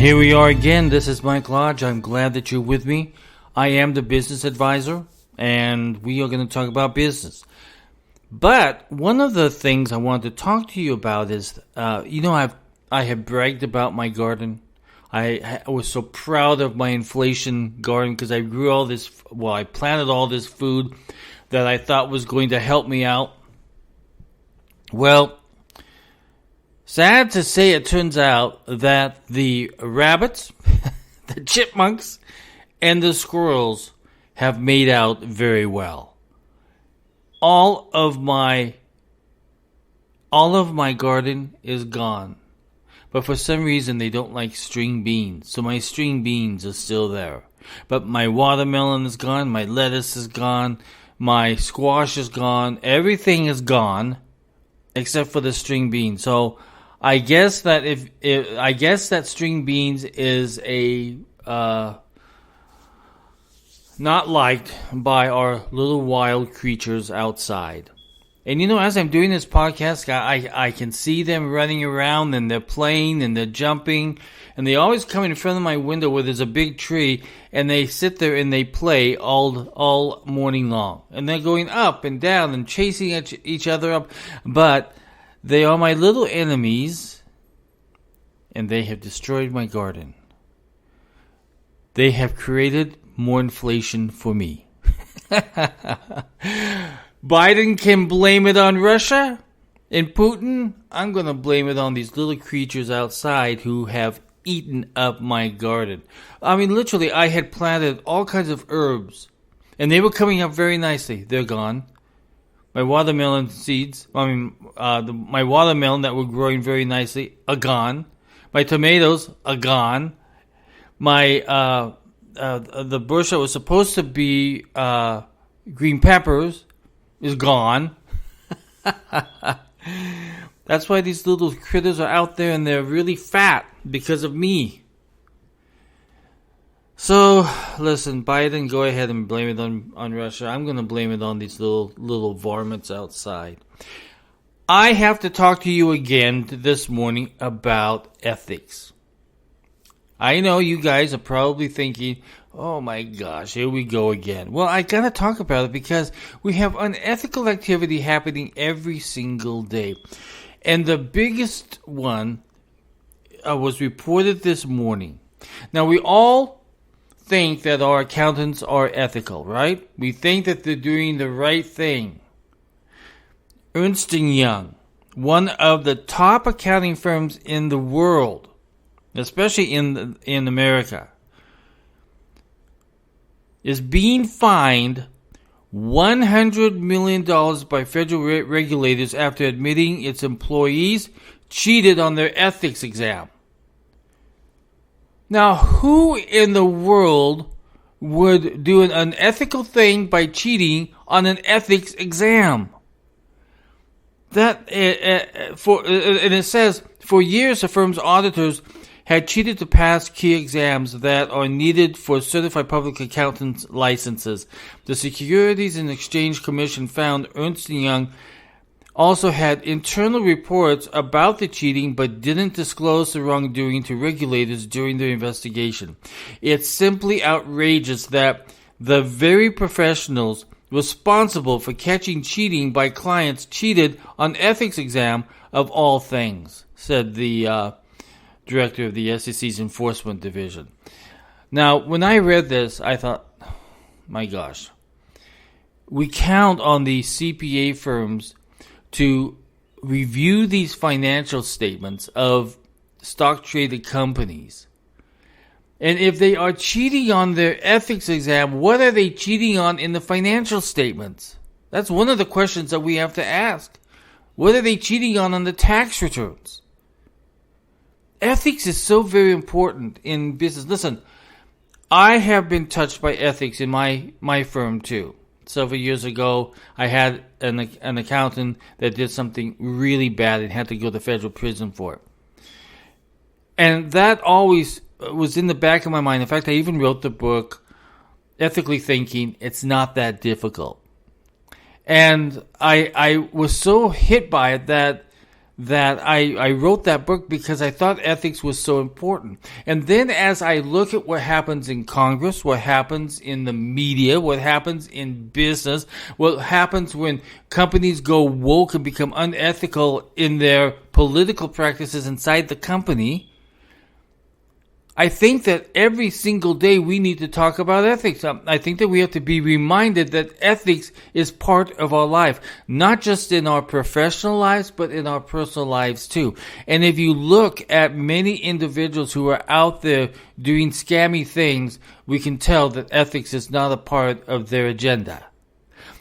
here we are again. This is Mike Lodge. I'm glad that you're with me. I am the business advisor, and we are going to talk about business. But one of the things I wanted to talk to you about is, I have bragged about my garden. I was so proud of my inflation garden because I grew I planted all this food that I thought was going to help me out. Well, sad to say, it turns out that the rabbits, the chipmunks, and the squirrels have made out very well. All of my garden is gone. But for some reason, they don't like string beans. So my string beans are still there. But my watermelon is gone. My lettuce is gone. My squash is gone. Everything is gone except for the string beans. So I guess that string beans is not liked by our little wild creatures outside. And as I'm doing this podcast, I can see them running around, and they're playing, and they're jumping, and they always come in front of my window where there's a big tree, and they sit there and they play all morning long. And they're going up and down and chasing each other up. But they are my little enemies, and they have destroyed my garden. They have created more inflation for me. Biden can blame it on Russia and Putin. I'm going to blame it on these little creatures outside who have eaten up my garden. I mean, literally, I had planted all kinds of herbs, and they were coming up very nicely. They're gone. My watermelon seeds, my watermelon that were growing very nicely, are gone. My tomatoes are gone. My the bush that was supposed to be green peppers is gone. That's why these little critters are out there, and they're really fat because of me. So, listen, Biden, go ahead and blame it on Russia. I'm going to blame it on these little varmints outside. I have to talk to you again this morning about ethics. I know you guys are probably thinking, oh my gosh, here we go again. Well, I gotta talk about it because we have unethical activity happening every single day. And the biggest one was reported this morning. Now, we all think that our accountants are ethical, right? We think that they're doing the right thing. Ernst & Young, one of the top accounting firms in the world, especially in America, is being fined $100 million by federal regulators after admitting its employees cheated on their ethics exam. Now, who in the world would do an unethical thing by cheating on an ethics exam? And it says, for years the firm's auditors had cheated to pass key exams that are needed for certified public accountants licenses. The Securities and Exchange Commission found Ernst & Young also had internal reports about the cheating but didn't disclose the wrongdoing to regulators during their investigation. It's simply outrageous that the very professionals responsible for catching cheating by clients cheated on ethics exam of all things, said the director of the SEC's Enforcement Division. Now, when I read this, I thought, my gosh, we count on the CPA firms to review these financial statements of stock-traded companies. And if they are cheating on their ethics exam, what are they cheating on in the financial statements? That's one of the questions that we have to ask. What are they cheating on the tax returns? Ethics is so very important in business. Listen, I have been touched by ethics in my firm too. Several years ago, I had an accountant that did something really bad and had to go to federal prison for it. And that always was in the back of my mind. In fact, I even wrote the book, Ethically Thinking. It's not that difficult. And I was so hit by it that that I wrote that book because I thought ethics was so important. And then as I look at what happens in Congress, what happens in the media, what happens in business, what happens when companies go woke and become unethical in their political practices inside the company, I think that every single day we need to talk about ethics. I think that we have to be reminded that ethics is part of our life, not just in our professional lives, but in our personal lives too. And if you look at many individuals who are out there doing scammy things, we can tell that ethics is not a part of their agenda.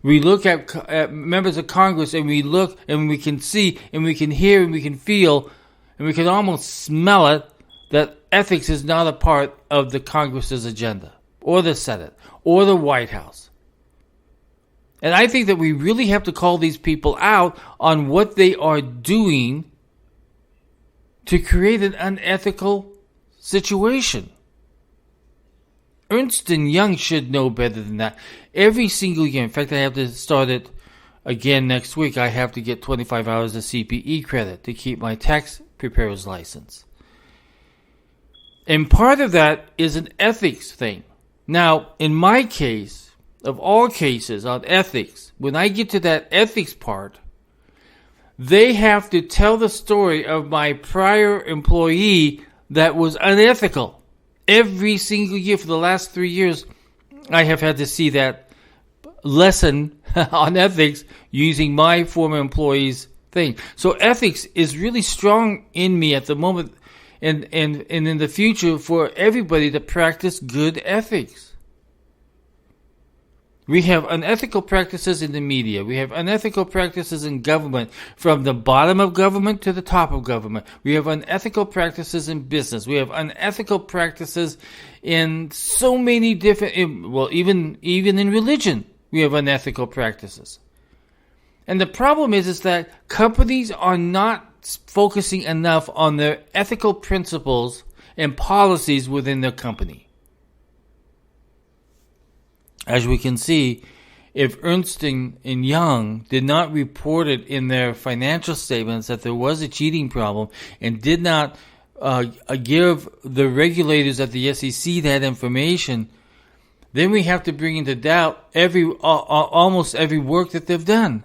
We look at members of Congress and we look and we can see and we can hear and we can feel and we can almost smell it, that ethics is not a part of the Congress's agenda, or the Senate, or the White House. And I think that we really have to call these people out on what they are doing to create an unethical situation. Ernst & Young should know better than that. Every single year, in fact, I have to start it again next week. I have to get 25 hours of CPE credit to keep my tax preparer's license. And part of that is an ethics thing. Now, in my case, of all cases on ethics, when I get to that ethics part, they have to tell the story of my prior employee that was unethical. Every single year for the last 3 years, I have had to see that lesson on ethics using my former employee's thing. So ethics is really strong in me at the moment. And in the future for everybody to practice good ethics. We have unethical practices in the media. We have unethical practices in government, from the bottom of government to the top of government. We have unethical practices in business. We have unethical practices in so many different, well, even in religion, we have unethical practices. And the problem is that companies are not focusing enough on their ethical principles and policies within their company. As we can see, if Ernst & Young did not report it in their financial statements that there was a cheating problem and did not give the regulators at the SEC that information, then we have to bring into doubt almost every work that they've done.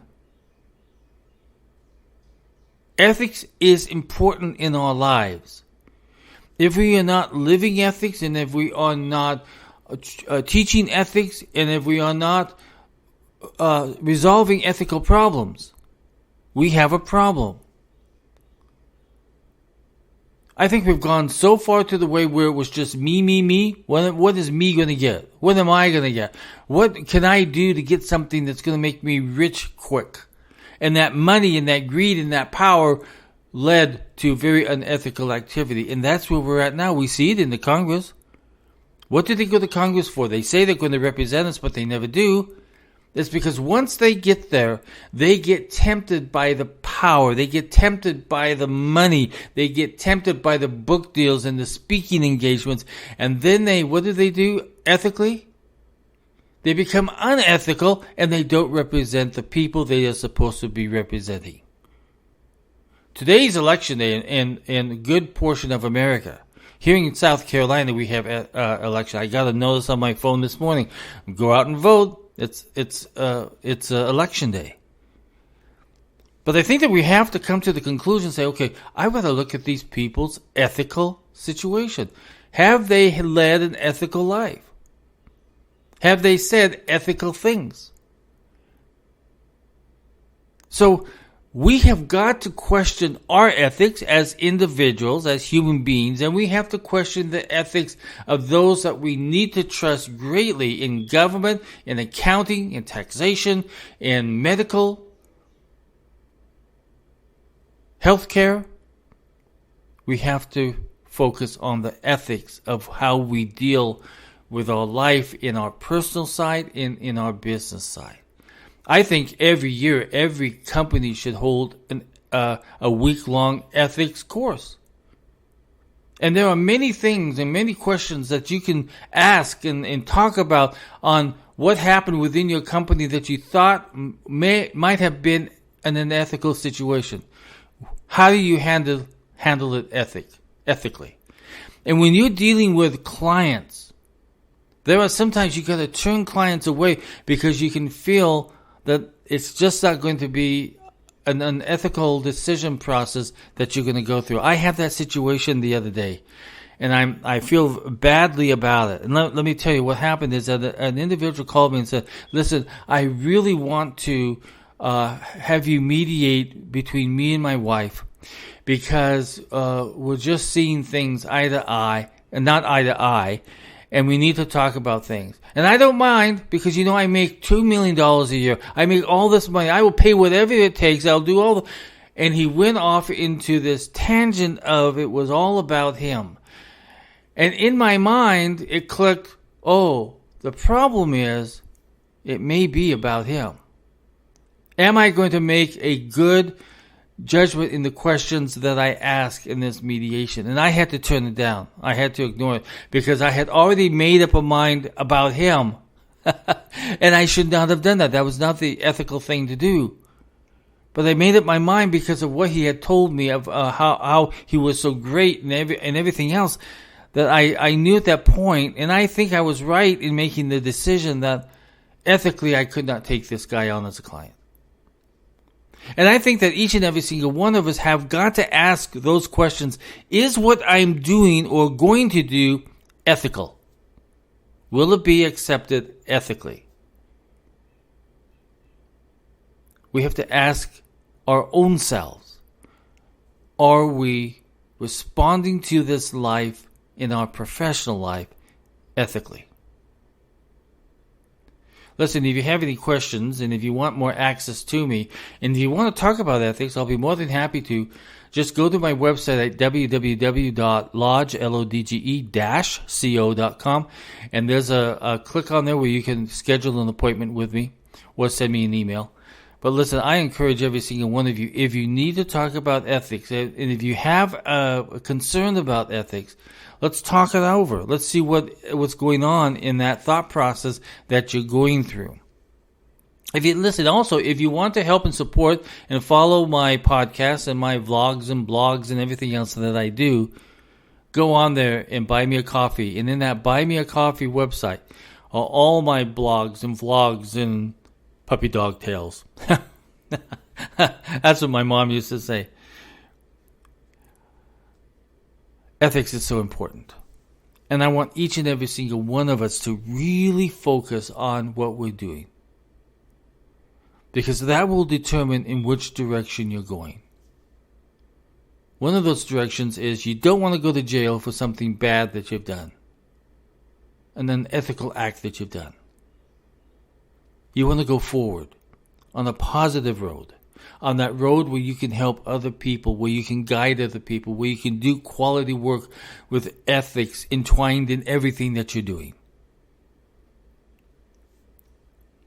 Ethics is important in our lives. If we are not living ethics, and if we are not teaching ethics, and if we are not resolving ethical problems, we have a problem. I think we've gone so far to the way where it was just me. What is me going to get? What am I going to get? What can I do to get something that's going to make me rich quick? And that money and that greed and that power led to very unethical activity. And that's where we're at now. We see it in the Congress. What do they go to Congress for? They say they're going to represent us, but they never do. It's because once they get there, they get tempted by the power. They get tempted by the money. They get tempted by the book deals and the speaking engagements. And then what do ethically? They become unethical, and they don't represent the people they are supposed to be representing. Today's election day in a good portion of America. Here in South Carolina, we have election. I got a notice on my phone this morning. Go out and vote. It's election day. But I think that we have to come to the conclusion and say, okay, I want to look at these people's ethical situation. Have they led an ethical life? Have they said ethical things? So we have got to question our ethics as individuals, as human beings, and we have to question the ethics of those that we need to trust greatly in government, in accounting, in taxation, in medical, healthcare. We have to focus on the ethics of how we deal with our life in our personal side and in our business side. I think every year, every company should hold a week-long ethics course. And there are many things and many questions that you can ask and talk about on what happened within your company that you thought might have been an unethical situation. How do you handle it ethically? And when you're dealing with clients, there are sometimes you got to turn clients away because you can feel that it's just not going to be an unethical decision process that you're going to go through. I had that situation the other day, and I feel badly about it. And let me tell you what happened is that an individual called me and said, "Listen, I really want to have you mediate between me and my wife because we're just seeing things eye to eye and not eye to eye, and we need to talk about things. And I don't mind because, I make $2 million a year. I make all this money. I will pay whatever it takes. I'll do all the..." And he went off into this tangent of it was all about him. And in my mind, it clicked, oh, the problem is it may be about him. Am I going to make a good judgment in the questions that I ask in this mediation? And I had to turn it down. I had to ignore it because I had already made up a mind about him. And I should not have done that. That was not the ethical thing to do. But I made up my mind because of what he had told me of how he was so great and everything else, that I knew at that point, and I think I was right in making the decision that ethically I could not take this guy on as a client. And I think that each and every single one of us have got to ask those questions. Is what I'm doing or going to do ethical? Will it be accepted ethically? We have to ask our own selves, are we responding to this life in our professional life ethically? Listen, if you have any questions and if you want more access to me and if you want to talk about ethics, I'll be more than happy to. Just go to my website at www.lodge-co.com, and there's a click on there where you can schedule an appointment with me or send me an email. But listen, I encourage every single one of you, if you need to talk about ethics and if you have a concern about ethics, let's talk it over. Let's see what's going on in that thought process that you're going through. If you want to help and support and follow my podcasts and my vlogs and blogs and everything else that I do, go on there and buy me a coffee. And in that Buy Me a Coffee website are all my blogs and vlogs and puppy dog tales. That's what my mom used to say. Ethics is so important. And I want each and every single one of us to really focus on what we're doing. Because that will determine in which direction you're going. One of those directions is you don't want to go to jail for something bad that you've done. An unethical act that you've done. You want to go forward on a positive road. On that road where you can help other people, where you can guide other people, where you can do quality work with ethics entwined in everything that you're doing.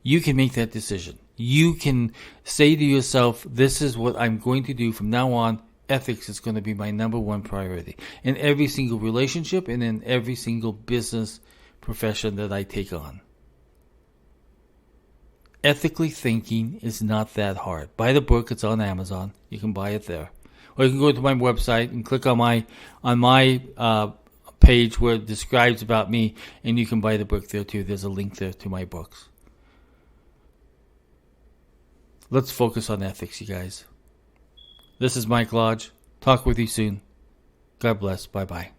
You can make that decision. You can say to yourself, this is what I'm going to do from now on. Ethics is going to be my number one priority in every single relationship and in every single business profession that I take on. Ethically thinking is not that hard. Buy the book. It's on Amazon. You can buy it there. Or you can go to my website and click on my page where it describes about me, and you can buy the book there too. There's a link there to my books. Let's focus on ethics, you guys. This is Mike Lodge. Talk with you soon. God bless. Bye-bye.